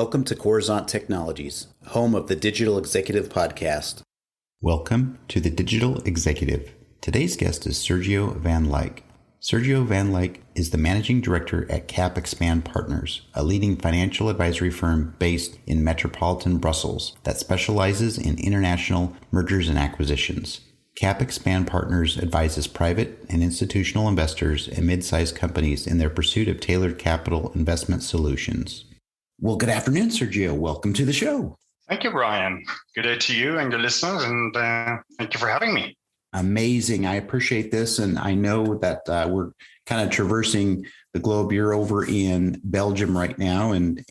Welcome to Coruzant Technologies, home of the Digital Executive Podcast. Welcome to the Digital Executive. Today's guest is Sergio van Luijk. Sergio van Luijk is the managing director at CapExpand Partners, a leading financial advisory firm based in metropolitan Brussels that specializes in international mergers and acquisitions. CapExpand Partners advises private and institutional investors and mid-sized companies in their pursuit of tailored capital investment solutions. Well, good afternoon, Sergio. Welcome to the show. Thank you, Brian. Good day to you and your listeners, and thank you for having me. Amazing. I appreciate this. And I know that we're kind of traversing the globe. You're over in Belgium right now. And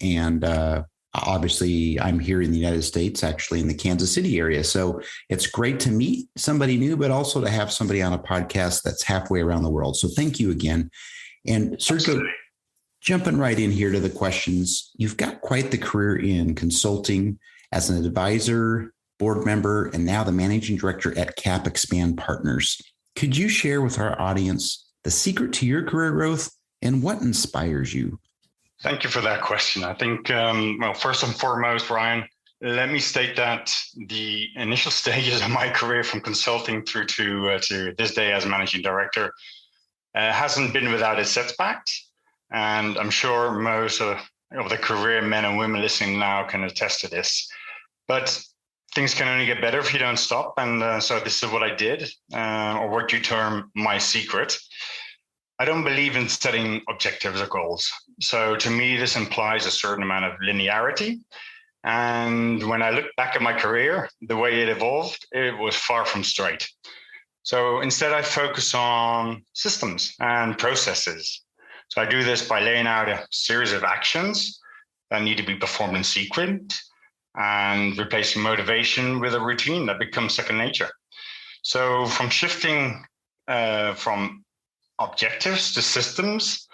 obviously I'm here in the United States, actually in the Kansas City area. So it's great to meet somebody new, but also to have somebody on a podcast that's halfway around the world. So thank you again. And Sergio, Absolutely. Jumping right in here to the questions, you've got quite the career in consulting as an advisor, board member, and now the managing director at CapExpand Partners. Could you share with our audience the secret to your career growth and what inspires you? Thank you for that question. I think, first and foremost, Brian, let me state that the initial stages of my career from consulting through to this day as managing director hasn't been without its setbacks. And I'm sure most of the career men and women listening now can attest to this. But things can only get better if you don't stop. And so this is what I did, or what you term my secret. I don't believe in setting objectives or goals. So to me, this implies a certain amount of linearity. And when I look back at my career, the way it evolved, it was far from straight. So instead, I focus on systems and processes. So I do this by laying out a series of actions that need to be performed in sequence and replacing motivation with a routine that becomes second nature. So from shifting from objectives to systems,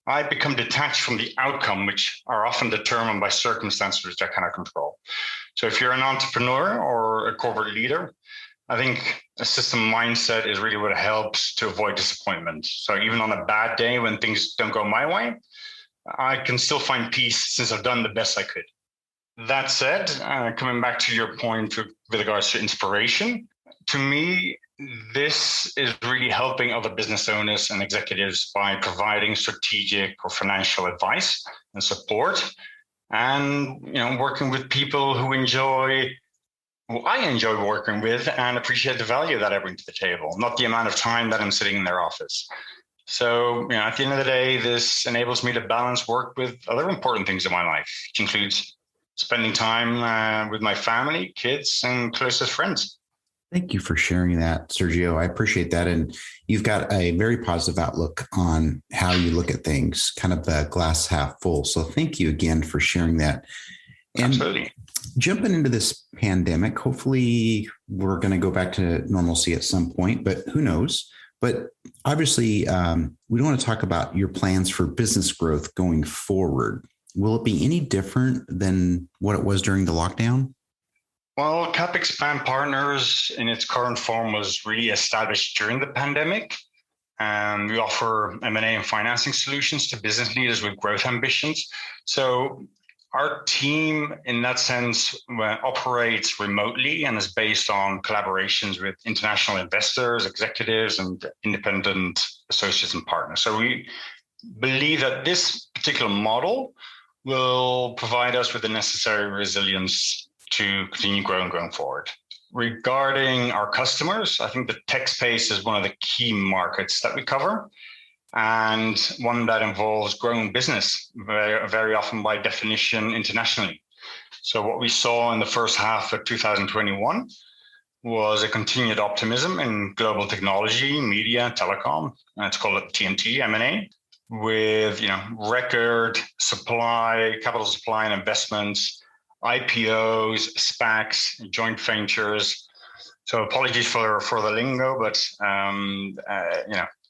I become detached from the outcome, which are often determined by circumstances which I cannot control. So if you're an entrepreneur or a corporate leader, I think a system mindset is really what helps to avoid disappointment. So even on a bad day when things don't go my way, I can still find peace since I've done the best I could. That said, coming back to your point with regards to inspiration, to me, this is really helping other business owners and executives by providing strategic or financial advice and support, and working with people who I enjoy working with and appreciate the value that I bring to the table, not the amount of time that I'm sitting in their office. So, at the end of the day, this enables me to balance work with other important things in my life, which includes spending time with my family, kids, and closest friends. Thank you for sharing that, Sergio. I appreciate that. And you've got a very positive outlook on how you look at things, kind of the glass half full. So thank you again for sharing that. And Absolutely. Jumping into this pandemic, hopefully we're going to go back to normalcy at some point, but who knows? But obviously, we don't want to talk about your plans for business growth going forward. Will it be any different than what it was during the lockdown? Well, CapExpand Partners in its current form was really established during the pandemic. We offer M&A and financing solutions to business leaders with growth ambitions. So our team, in that sense, operates remotely and is based on collaborations with international investors, executives, and independent associates and partners. So we believe that this particular model will provide us with the necessary resilience to continue growing going forward. Regarding our customers, I think the tech space is one of the key markets that we cover, and one that involves growing business very often by definition internationally. So what we saw in the first half of 2021 was a continued optimism in global technology, media, telecom, let's call it TMT, M&A, with record supply, capital supply and investments, IPOs, SPACs, joint ventures. So apologies for the lingo, but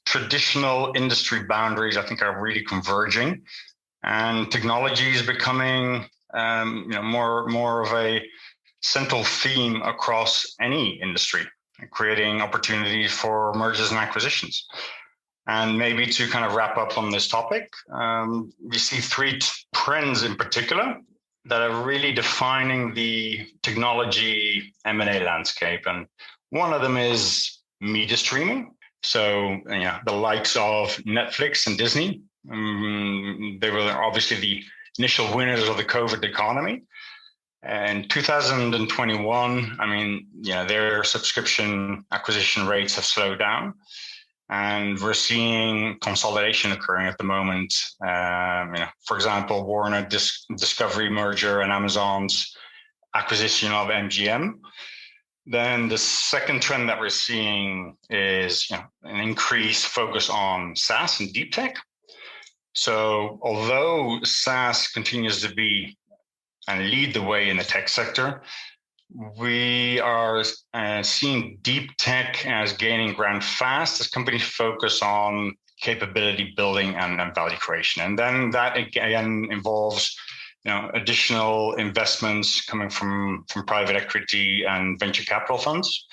traditional industry boundaries, I think, are really converging, and technology is becoming, more of a central theme across any industry, creating opportunities for mergers and acquisitions. And maybe to kind of wrap up on this topic, we see three trends in particular that are really defining the technology M&A landscape. And one of them is media streaming. So the likes of Netflix and Disney, they were obviously the initial winners of the COVID economy. In 2021, their subscription acquisition rates have slowed down. And we're seeing consolidation occurring at the moment. For example, Warner Discovery merger and Amazon's acquisition of MGM. Then the second trend that we're seeing is an increased focus on SaaS and deep tech. So although SaaS continues to be and lead the way in the tech sector, we are seeing deep tech as gaining ground fast as companies focus on capability building and value creation. And then that again involves additional investments coming from private equity and venture capital funds.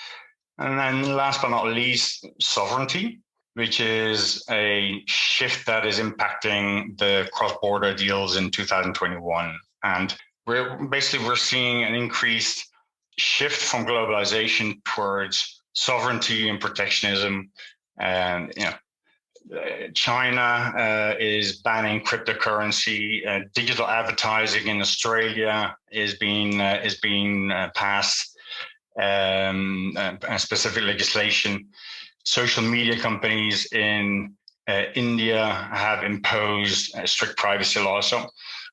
And then last but not least, sovereignty, which is a shift that is impacting the cross-border deals in 2021. And we're seeing an increased shift from globalization towards sovereignty and protectionism. And China is banning cryptocurrency. Digital advertising in Australia is being passed specific legislation. Social media companies in India have imposed strict privacy laws. So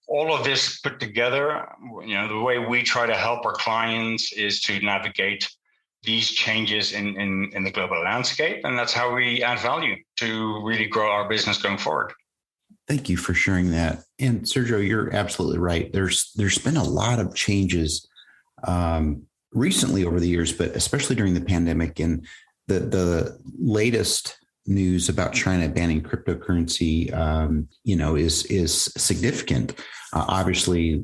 all of this put together, the way we try to help our clients is to navigate these changes in the global landscape. And that's how we add value to really grow our business going forward. Thank you for sharing that. And Sergio, you're absolutely right. There's been a lot of changes recently over the years, but especially during the pandemic. And the latest news about China banning cryptocurrency, is significant. Obviously,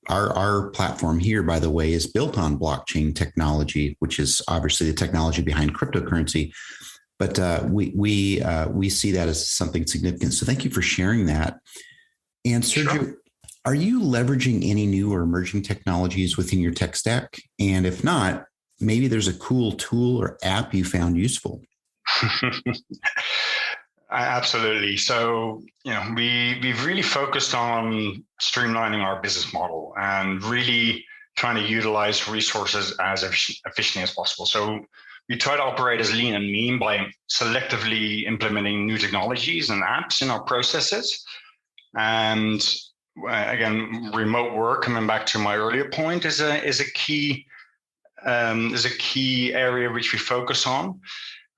our platform here, by the way, is built on blockchain technology, which is obviously the technology behind cryptocurrency. But we see that as something significant. So thank you for sharing that. And Sergio, sure. Are you leveraging any new or emerging technologies within your tech stack? And if not, maybe there's a cool tool or app you found useful. Absolutely. So, we've really focused on streamlining our business model and really trying to utilize resources as efficiently as possible. So we try to operate as lean and mean by selectively implementing new technologies and apps in our processes. And again, remote work, coming back to my earlier point, is a key area which we focus on,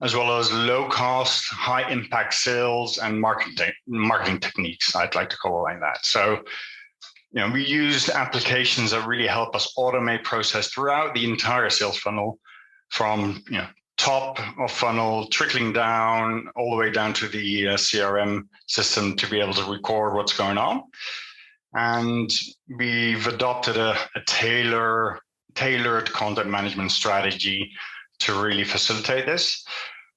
as well as low-cost, high-impact sales and marketing techniques, I'd like to call it like that. So, we use applications that really help us automate process throughout the entire sales funnel, from top of funnel, trickling down, all the way down to the CRM system to be able to record what's going on. And we've adopted a tailored content management strategy to really facilitate this.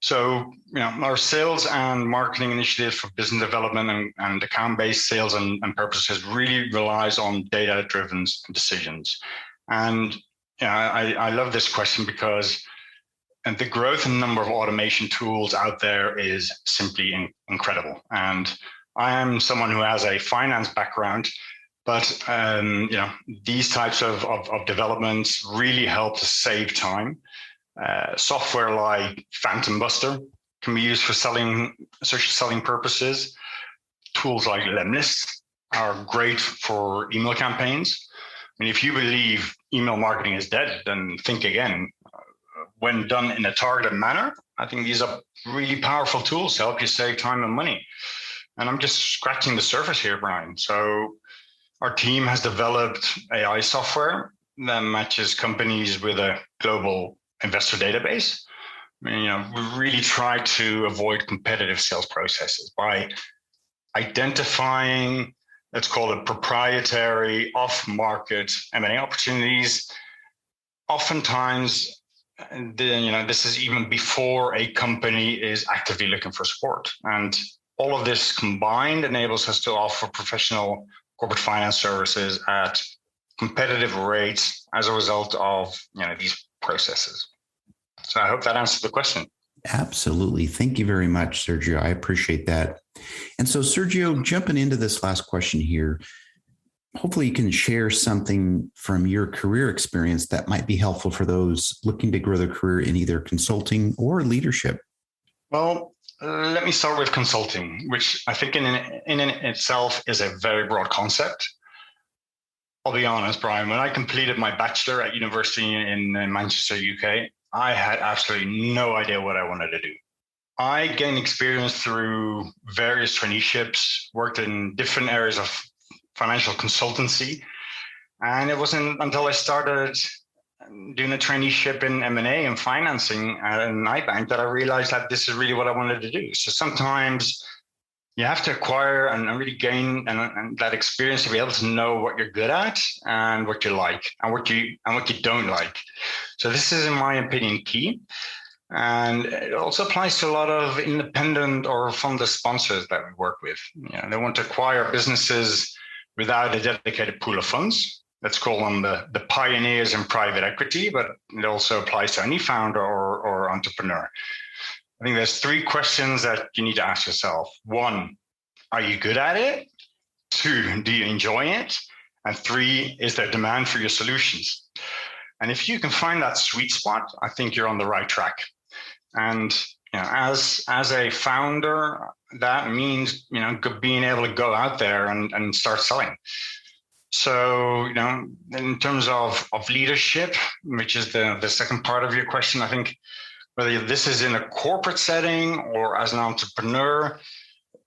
So, our sales and marketing initiatives for business development and account-based sales and purposes really relies on data-driven decisions. And I love this question because the growth and number of automation tools out there is simply incredible. And I am someone who has a finance background, but these types of developments really help to save time. Software like Phantom Buster can be used for social selling purposes. Tools like Lemlist are great for email campaigns. I mean, if you believe email marketing is dead, then think again. When done in a targeted manner, I think these are really powerful tools to help you save time and money. And I'm just scratching the surface here, Brian. So our team has developed AI software that matches companies with a global investor database. We really try to avoid competitive sales processes by identifying, let's call it proprietary off-market M&A opportunities. Oftentimes, this is even before a company is actively looking for support. And all of this combined enables us to offer professional corporate finance services at competitive rates as a result of these processes. So I hope that answers the question. Absolutely. Thank you very much, Sergio. I appreciate that. And so, Sergio, jumping into this last question here, hopefully you can share something from your career experience that might be helpful for those looking to grow their career in either consulting or leadership. Well, let me start with consulting, which I think in itself is a very broad concept. I'll be honest, Brian, when I completed my bachelor at university in Manchester, UK, I had absolutely no idea what I wanted to do. I gained experience through various traineeships, worked in different areas of financial consultancy. And it wasn't until I started doing a traineeship in M&A and financing at an iBank that I realized that this is really what I wanted to do. So sometimes you have to acquire and really gain and that experience to be able to know what you're good at and what you like and what you don't like. So this is, in my opinion, key. And it also applies to a lot of independent or funded sponsors that we work with. They want to acquire businesses without a dedicated pool of funds. Let's call them the pioneers in private equity, but it also applies to any founder or entrepreneur. I think there's 3 questions that you need to ask yourself. 1, are you good at it? 2, do you enjoy it? And 3, is there demand for your solutions? And if you can find that sweet spot, I think you're on the right track. And as a founder, that means being able to go out there and start selling. So in terms of leadership, which is the second part of your question, I think whether this is in a corporate setting or as an entrepreneur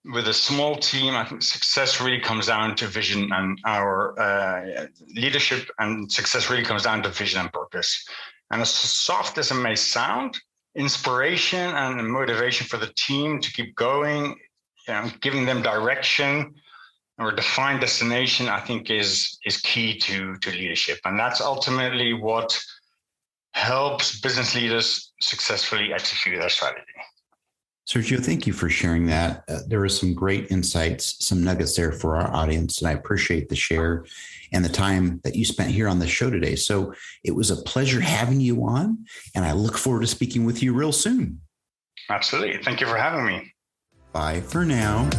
with a small team, I think success really comes down to vision, and our leadership and success really comes down to vision and purpose. And as soft as it may sound, inspiration and motivation for the team to keep going, giving them direction or a defined destination, I think is key to leadership. And that's ultimately what helps business leaders successfully execute their strategy. Sergio, thank you for sharing that. There were some great insights, some nuggets there for our audience, and I appreciate the share and the time that you spent here on the show today. So it was a pleasure having you on, and I look forward to speaking with you real soon. Absolutely. Thank you for having me. Bye for now.